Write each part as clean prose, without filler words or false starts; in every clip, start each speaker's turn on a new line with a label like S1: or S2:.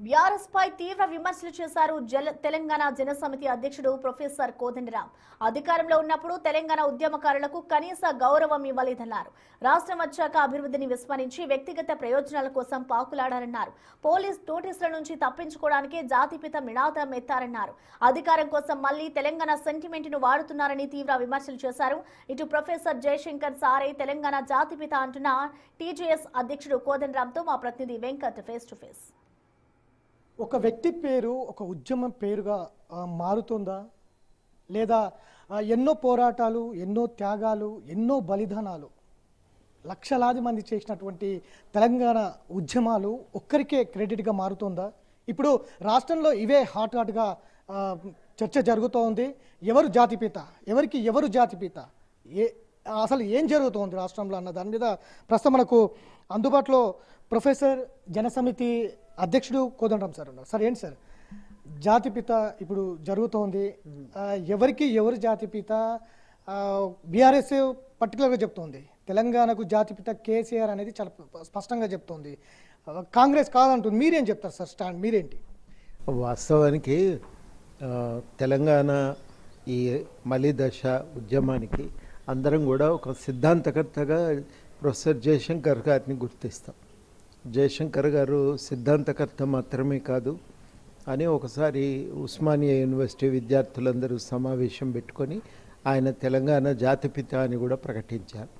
S1: BRS పై తీవ్ర విమర్శలు చేశారు తెలంగాణ జనసమితి అధ్యక్షుడు ప్రొఫెసర్ కోదండరాం. అధికారంలో ఉన్నప్పుడు తెలంగాణ ఉద్యమకారులకు కనీస గౌరవం ఇవ్వలేదన్నారు. రాష్ట్రం వచ్చాక అభివృద్ధిని విస్మరించి వ్యక్తిగత ప్రయోజనాల కోసం పాకులాడారన్నారు. పోలీస్ నోటీసుల నుంచి తప్పించుకోవడానికి జాతిపిత నినాదం ఎత్తారన్నారు. అధికారం కోసం మళ్లీ తెలంగాణ సెంటిమెంట్ ను వాడుతున్నారని తీవ్ర విమర్శలు చేశారు. ఇటు ప్రొఫెసర్ జయశంకర్ సారే తెలంగాణ జాతిపిత అంటున్న టీజేఎస్ అధ్యక్షుడు కోదండరాంతో మా ప్రతినిధి వెంకట్ ఫేస్ టు ఫేస్.
S2: ఒక వ్యక్తి పేరు ఒక ఉద్యమం పేరుగా మారుతుందా, లేదా ఎన్నో పోరాటాలు, ఎన్నో త్యాగాలు, ఎన్నో బలిదానాలు, లక్షలాది మంది చేసినటువంటి తెలంగాణ ఉద్యమాలు ఒక్కరికే క్రెడిట్గా మారుతుందా? ఇప్పుడు రాష్ట్రంలో ఇవే హాట్గా చర్చ జరుగుతోంది. ఎవరు జాతిపిత, ఎవరు జాతిపిత, అసలు ఏం జరుగుతోంది రాష్ట్రంలో అన్న దాని మీద ప్రస్తుతం మనకు అందుబాటులో ప్రొఫెసర్ జనసమితి అధ్యక్షుడు కోదండరాం సార్ ఉన్నారు. సార్, ఏంటి సార్ జాతిపిత ఇప్పుడు జరుగుతోంది, ఎవరు జాతిపిత? బీఆర్ఎస్ పర్టికులర్గా చెప్తోంది తెలంగాణకు జాతిపిత కేసీఆర్ అనేది చాలా స్పష్టంగా చెప్తోంది. కాంగ్రెస్ కాదంటుంది. మీరేం చెప్తారు సార్, స్టాండ్ మీరేంటి?
S3: వాస్తవానికి తెలంగాణ ఈ మలి దశ ఉద్యమానికి అందరం కూడా ఒక సిద్ధాంతకర్తగా ప్రొఫెసర్ జయశంకర్ గారిని గుర్తిస్తాం. జయశంకర్ గారు సిద్ధాంతకర్త మాత్రమే కాదు అని ఒకసారి ఉస్మానియా యూనివర్సిటీ విద్యార్థులందరూ సమావేశం పెట్టుకొని ఆయన తెలంగాణ జాతిపిత అని కూడా ప్రకటించారు.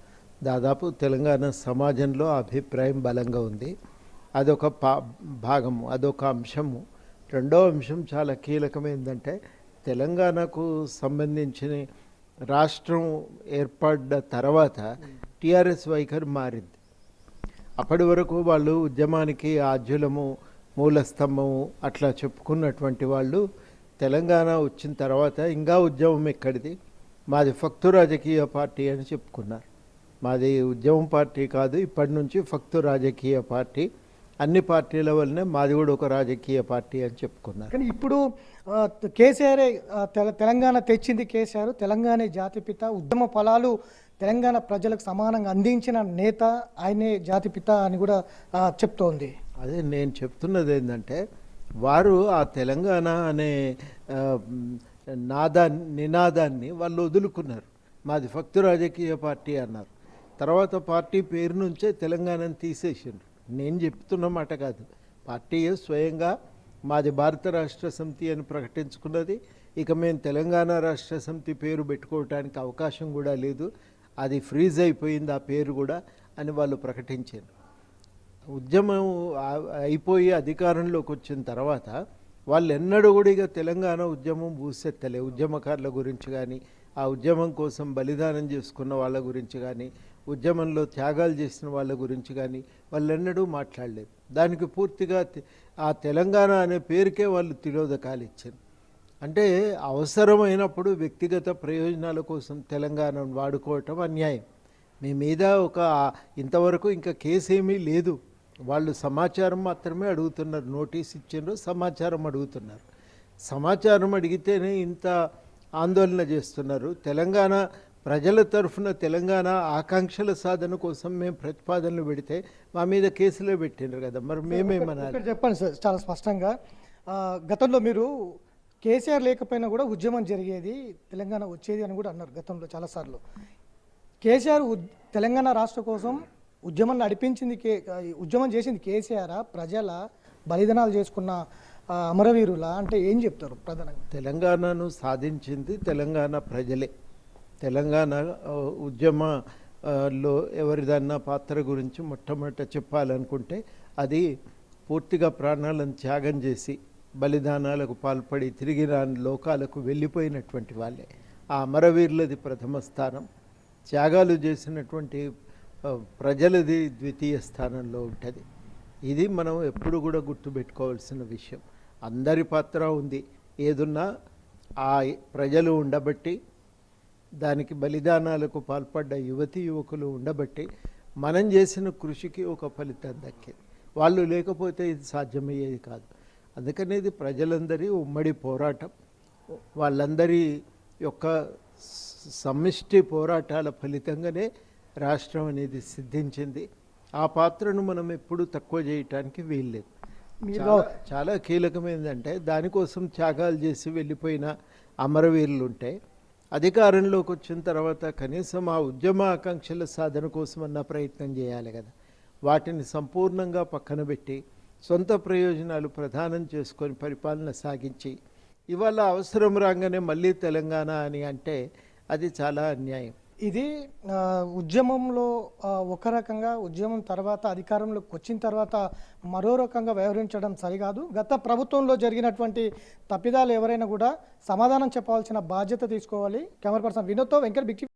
S3: దాదాపు తెలంగాణ సమాజంలో అభిప్రాయం బలంగా ఉంది. అదొక భాగము, అదొక అంశము. రెండో అంశం చాలా కీలకమైందంటే తెలంగాణకు సంబంధించిన రాష్ట్రం ఏర్పడ్డ తర్వాత టీఆర్ఎస్ వైఖరి మారింది. అప్పటి వరకు వాళ్ళు ఉద్యమానికి ఆద్యులము, మూలస్తంభము అట్లా చెప్పుకున్నటువంటి వాళ్ళు తెలంగాణ వచ్చిన తర్వాత ఇంకా ఉద్యమం ఎక్కడిది, మాది ఫక్తు రాజకీయ పార్టీ అని చెప్పుకున్నారు. మాది ఉద్యమం పార్టీ కాదు, ఇప్పటి నుంచి ఫక్తు రాజకీయ పార్టీ, అన్ని పార్టీల వల్లనే మాది కూడా ఒక రాజకీయ పార్టీ అని చెప్పుకున్నారు.
S2: కానీ ఇప్పుడు కేసీఆర్ తెలంగాణ తెచ్చింది, కేసీఆర్ తెలంగాణ జాతిపిత, ఉద్యమ ఫలాలు తెలంగాణ ప్రజలకు సమానంగా అందించిన నేత ఆయనే జాతిపిత అని కూడా చెప్తోంది.
S3: అదే నేను చెప్తున్నది ఏంటంటే వారు ఆ తెలంగాణ అనే నినాదాన్ని వాళ్ళు వదులుకున్నారు. మాది ఫక్తు రాజకీయ పార్టీ అన్నారు. తర్వాత పార్టీ పేరు నుంచే తెలంగాణను తీసేసిండ్రు. నేను చెప్తున్న మాట కాదు, పార్టీయే స్వయంగా మాది భారత రాష్ట్ర సమితి అని ప్రకటించుకున్నది. ఇక మేము తెలంగాణ రాష్ట్ర సమితి పేరు పెట్టుకోవడానికి అవకాశం కూడా లేదు, అది ఫ్రీజ్ అయిపోయింది ఆ పేరు కూడా అని వాళ్ళు ప్రకటించారు. ఉద్యమం అయిపోయి అధికారంలోకి వచ్చిన తర్వాత వాళ్ళు ఎన్నడూ కూడా ఇక తెలంగాణ ఉద్యమం ఊసెత్తలే. ఉద్యమకారుల గురించి కానీ, ఆ ఉద్యమం కోసం బలిదానం చేసుకున్న వాళ్ళ గురించి కానీ, ఉద్యమంలో త్యాగాలు చేసిన వాళ్ళ గురించి కానీ వాళ్ళు ఎన్నడూ మాట్లాడలేదు. దానికి పూర్తిగా ఆ తెలంగాణ అనే పేరుకే వాళ్ళు తిలోదకాలు ఇచ్చారు. అంటే అవసరమైనప్పుడు వ్యక్తిగత ప్రయోజనాల కోసం తెలంగాణను వాడుకోవటం అన్యాయం. మీ మీద ఒక ఇంతవరకు ఇంకా కేసు ఏమీ లేదు, వాళ్ళు సమాచారం మాత్రమే అడుగుతున్నారు. నోటీస్ ఇచ్చిండ్రు, సమాచారం అడుగుతున్నారు. సమాచారం అడిగితేనే ఇంత ఆందోళన చేస్తున్నారు. తెలంగాణ ప్రజల తరఫున తెలంగాణ ఆకాంక్షల సాధన కోసం మేము ప్రతిపాదనలు పెడితే మా మీద కేసులే పెట్టిండ్రు కదా, మరి మేమేమనాలి?
S2: చెప్పండి సార్ చాలా స్పష్టంగా. గతంలో మీరు కేసీఆర్ లేకపోయినా కూడా ఉద్యమం జరిగేది, తెలంగాణ వచ్చేది అని కూడా అన్నారు గతంలో చాలాసార్లు. కేసీఆర్ తెలంగాణ రాష్ట్ర కోసం ఉద్యమం నడిపించింది, ఉద్యమం చేసింది కేసీఆర్, ప్రజల బలిదానాలు చేసుకున్న అమరవీరుల అంటే ఏం చెప్తారు ప్రధానంగా?
S3: తెలంగాణను సాధించింది తెలంగాణ ప్రజలే. తెలంగాణ ఉద్యమలో ఎవరిదన్నా పాత్ర గురించి మొట్టమొదట చెప్పాలనుకుంటే అది పూర్తిగా ప్రాణాలను త్యాగం చేసి బలిదానాలకు పాల్పడి తిరిగి రాని లోకాలకు వెళ్ళిపోయినటువంటి వాళ్ళే. ఆ అమరవీరులది ప్రథమ స్థానం, త్యాగాలు చేసినటువంటి ప్రజలది ద్వితీయ స్థానంలో ఉంటుంది. ఇది మనం ఎప్పుడు కూడా గుర్తుపెట్టుకోవాల్సిన విషయం. అందరి పాత్ర ఉంది. ఏదున్నా ఆ ప్రజలు ఉండబట్టి, దానికి బలిదానాలకు పాల్పడ్డ యువతీ యువకులు ఉండబట్టి మనం చేసిన కృషికి ఒక ఫలితం దక్కేది. వాళ్ళు లేకపోతే ఇది సాధ్యమయ్యేది కాదు. అందుకని ఇది ప్రజలందరి ఉమ్మడి పోరాటం, వాళ్ళందరి యొక్క సమిష్టి పోరాటాల ఫలితంగానే రాష్ట్రం అనేది సిద్ధించింది. ఆ పాత్రను మనం ఎప్పుడూ తక్కువ చేయటానికి వీల్లేదు.
S2: మీరు
S3: చాలా కీలకమైందంటే దానికోసం త్యాగాలు చేసి వెళ్ళిపోయిన అమరవీరులు ఉంటే అధికారంలోకి వచ్చిన తర్వాత కనీసం ఆ ఉద్యమ ఆకాంక్షల సాధన కోసమన్నా ప్రయత్నం చేయాలి కదా. వాటిని సంపూర్ణంగా పక్కన పెట్టి సొంత ప్రయోజనాలు ప్రధానం చేసుకొని పరిపాలన సాగించి ఇవాళ అవసరం రాగానే మళ్ళీ తెలంగాణ అని అంటే అది చాలా అన్యాయం.
S2: ఇది ఉద్యమంలో ఒక రకంగా, ఉద్యమం తర్వాత అధికారంలోకి వచ్చిన తర్వాత మరో రకంగా వ్యవహరించడం సరికాదు. గత ప్రభుత్వంలో జరిగినటువంటి తప్పిదాలు ఎవరైనా కూడా సమాధానం చెప్పాల్సిన బాధ్యత తీసుకోవాలి. కెమెరా పర్సన్ వినోద్తో వెంకట్ బిగ్